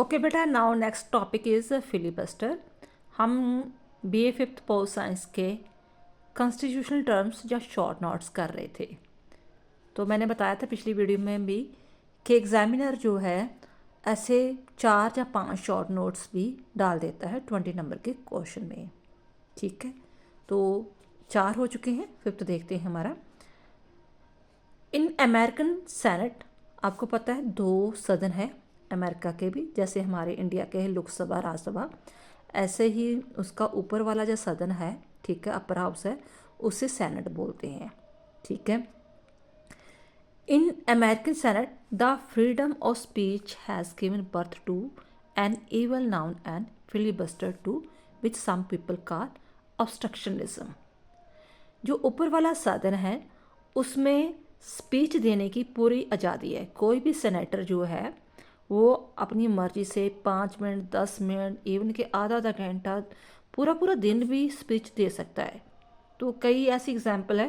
Okay बेटा, now next topic is फिलीबस्टर। हम BA fifth pol science के कॉन्स्टिट्यूशनल टर्म्स या शॉर्ट नोट्स कर रहे थे। तो मैंने बताया था पिछली वीडियो में भी कि एग्जामिनर जो है ऐसे 4 या 5 शॉर्ट नोट्स भी डाल देता है 20 नंबर के क्वेश्चन में। ठीक है, तो 4 हो चुके हैं, फिफ्थ देखते हैं हमारा। इन अमेरिकन सेनेट, आपको पता है 2 सदन है अमेरिका के भी, जैसे हमारे इंडिया के हैं लोकसभा राज्यसभा, ऐसे ही उसका ऊपर वाला जो सदन है, ठीक है, अपर हाउस है, उसे सेनेट बोलते हैं। ठीक है, in American senate the freedom of speech has given birth to an evil known and filibuster to which some people call obstructionism. जो ऊपर वाला सदन है उसमें स्पीच देने की पूरी आज़ादी है। कोई भी सेनेटर जो है वो अपनी मर्ज़ी से 5 मिनट, 10 मिनट, इवन कि आधा आधा घंटा, पूरा पूरा दिन भी स्पीच दे सकता है। तो कई ऐसी एग्जाम्पल है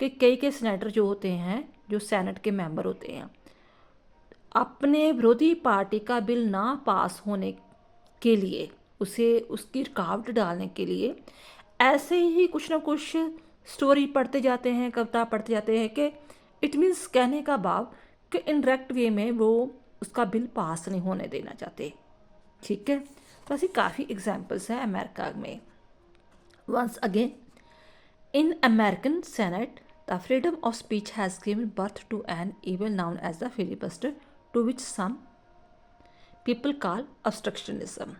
कि कई सेनेटर जो होते हैं, जो सेनेट के मेंबर होते हैं, अपने विरोधी पार्टी का बिल ना पास होने के लिए, उसे उसकी रुकावट डालने के लिए ऐसे ही कुछ ना कुछ स्टोरी पढ़ते जाते हैं, कविता पढ़ते जाते हैं कि इट मीन्स कहने का भाव कि इनडायरेक्ट वे में वो उसका बिल पास नहीं होने देना चाहते। ठीक है, तो ऐसी काफ़ी एग्जाम्पल्स हैं अमेरिका में। Once again, in American senate the freedom of speech has given birth to an evil known as the filibuster to which some people call obstructionism.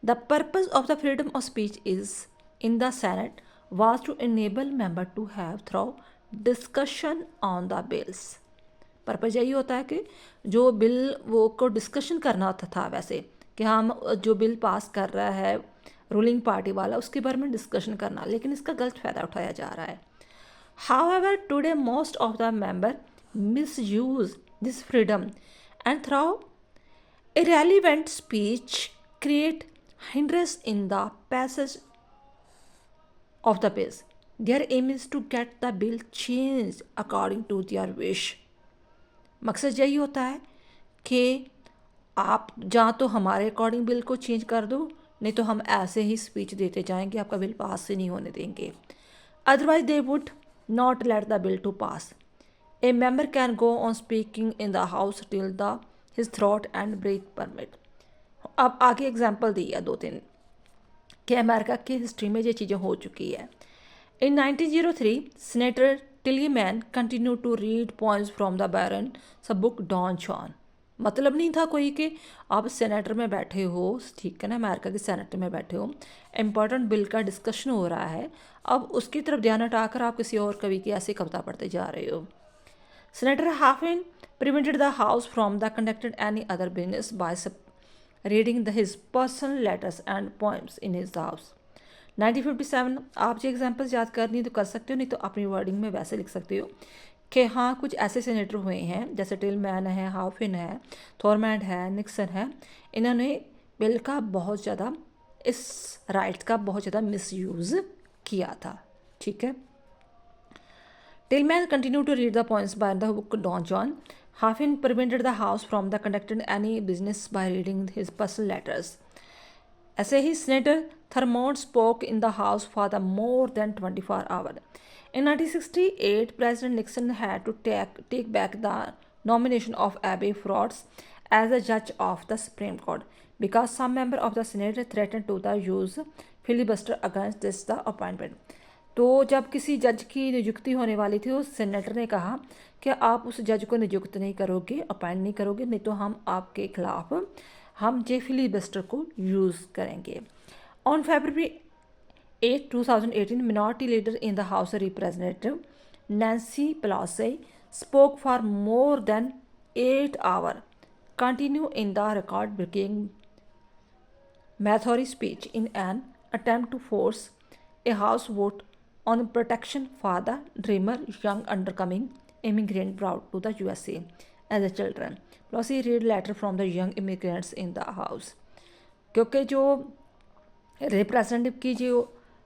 The purpose of the freedom of speech is in the Senate was to enable member to have thorough discussion on the bills. Purpose यही होता है कि जो bill वो को discussion करना होता था, वैसे कि हम जो बिल पास कर रहा है रूलिंग पार्टी वाला, उसके बारे में डिस्कशन करना, लेकिन इसका गलत फ़ायदा उठाया जा रहा है। However, today most of the member misuse this freedom and through irrelevant speech create hindrance in the passage of the bill. Their aim is to get the bill changed according to their wish. मकसद यही होता है कि आप जहाँ तो हमारे according bill को चेंज कर दो, नहीं तो हम ऐसे ही स्पीच देते जाएंगे, आपका बिल पास ही नहीं होने देंगे। Otherwise they would not let the bill to pass. A member can go on speaking in the house till the his throat and breath permit. अब आगे एग्जाम्पल दी है 2-3 कि अमेरिका की हिस्ट्री में ये चीज़ें हो चुकी है। In 1903, Senator Tillman continued to read poems from the Baron's book Don Juan. मतलब नहीं था कोई कि आप सेनेटर में बैठे हो, ठीक है ना, अमेरिका के सेनेटर में बैठे हो, इम्पोर्टेंट बिल का डिस्कशन हो रहा है, अब उसकी तरफ ध्यान हटाकर आप किसी और कवि की ऐसी कविता पढ़ते जा रहे हो। Senator Hafen prevented the House from the conducting any other business by reading his personal letters and poems in his house. 1957, आप जो एग्जाम्पल्स याद करनी है तो कर सकते हो, नहीं तो अपनी वर्डिंग में वैसे लिख सकते हो कि हाँ, कुछ ऐसे सेनेटर हुए हैं जैसे टिलमैन है, हाफिन है, थॉरमैंड है, निक्सन है, इन्होंने बिल का बहुत ज़्यादा, इस राइट का बहुत ज़्यादा मिसयूज़ किया था। ठीक है, Tillman continued to read the poems by the book Don Juan. Hafen prevented the house from the conducting any business by reading his personal letters. ऐसे ही senator थर्मोड spoke in the house for the more than 24 hours. In 1968, President Nixon had to take back the nomination of Abbey Frost as a judge of the Supreme Court because some member of the Senate threatened to use filibuster against this the appointment. तो जब किसी जज की नियुक्ति होने वाली थी, उस सेनेटर ने कहा कि आप उस जज को नियुक्त नहीं करोगे, अपॉइंट नहीं करोगे, नहीं तो हम आपके खिलाफ हम जे फिलिबस्टर को यूज़ करेंगे। On February 8, 2018, minority leader in the House of Representatives, Nancy Pelosi, spoke for more than 8 hours, continue in the record-breaking Mathori speech in an attempt to force a House vote on protection for the dreamer young undercoming immigrant brought to the USA as a children. Pelosi read letter from the young immigrants in the house. क्योंकि जो representative की जो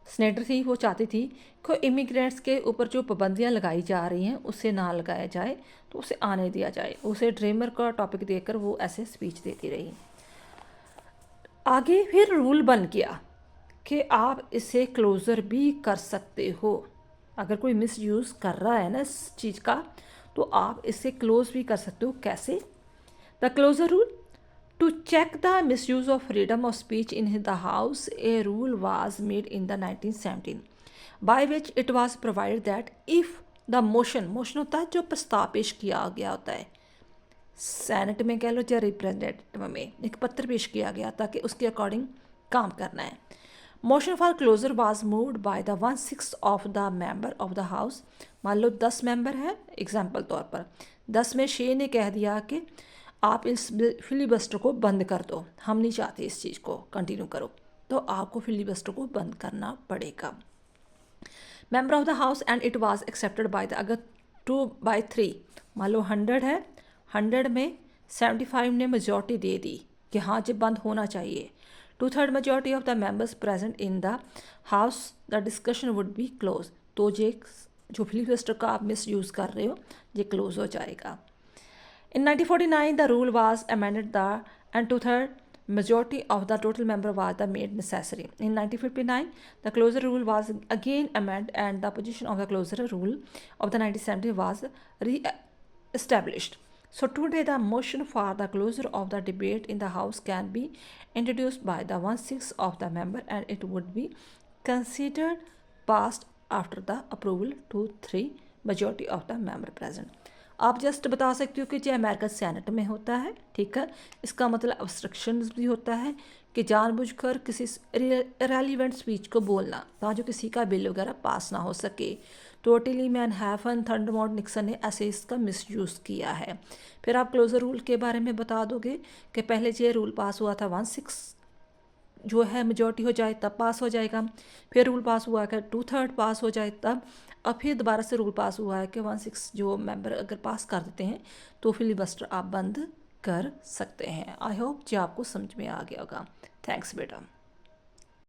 senator थी वो चाहती थी कि immigrants के ऊपर जो पाबंदियां लगाई जा रही हैं उससे ना लगाया जाए, तो उसे आने दिया जाए। उसे ड्रीमर का टॉपिक देकर वो ऐसे स्पीच देती रही। आगे फिर रूल बन गया कि आप इसे क्लोज़र भी कर सकते हो। अगर कोई मिस यूज़ कर रहा है ना इस चीज़ का, तो आप इसे क्लोज़ भी कर सकते हो। कैसे? The closure rule, to check the misuse of freedom of speech in the house, a rule was made in the 1917 by which it was provided that if the motion होता है जो प्रस्ताव पेश किया गया होता है, सेनेट में कह लो या रिप्रेजेंटेटिव में, एक पत्र पेश किया गया ताकि उसके अकॉर्डिंग काम करना है। Motion for closure was moved by the 1/6 of the member of the house. मान लो 10 मेंबर है, एग्जाम्पल तौर पर 10 में 6 ने कह दिया कि आप इस फिलीबस्टर को बंद कर दो, हम नहीं चाहते इस चीज़ को कंटिन्यू करो, तो आपको फिलीबस्टर को बंद करना पड़ेगा। Member of the house and it was accepted by the, अगर 2/3 मान लो 100 है, 100 में 75 ने मेजॉरिटी दे दी कि हाँ जी बंद होना चाहिए, 2/3 majority of the members present in the house, the discussion would be close. तो ये जो फिलीबस्टर का आप मिस यूज़ कर रहे हो ये क्लोज हो जाएगा। In 1949, the rule was amended and 2/3 majority of the total member was made necessary. In 1959, the closure rule was again amended and the position of the closure rule of the 1970 was re-established. So today the motion for the closure of the debate in the House can be introduced by the 1/6 of the member and it would be considered passed after the approval 2/3 majority of the member present. आप just बता सकते हो कि जो American senate में होता है, ठीक है, इसका मतलब ऑब्स्ट्रक्शंस भी होता है कि जानबूझकर किसी इरेलीवेंट स्पीच को बोलना ताकि किसी का बिल वगैरह पास ना हो सके। टोटली मैनहैटन थंडरबर्ड निक्सन ने ऐसे इसका मिसयूज़ किया है। फिर आप क्लोजर रूल के बारे में बता दोगे कि पहले ये रूल पास हुआ था 1/6 जो है मेजॉरिटी हो जाए तब पास हो जाएगा, फिर रूल पास हुआ कि 2/3 पास हो जाए तब, अब फिर दोबारा से रूल पास हुआ है कि 1/6 जो मेंबर अगर पास कर देते हैं तो फिलिबस्टर आप बंद कर सकते हैं। आई होप जो आपको समझ में आ गया होगा। थैंक्स बेटा।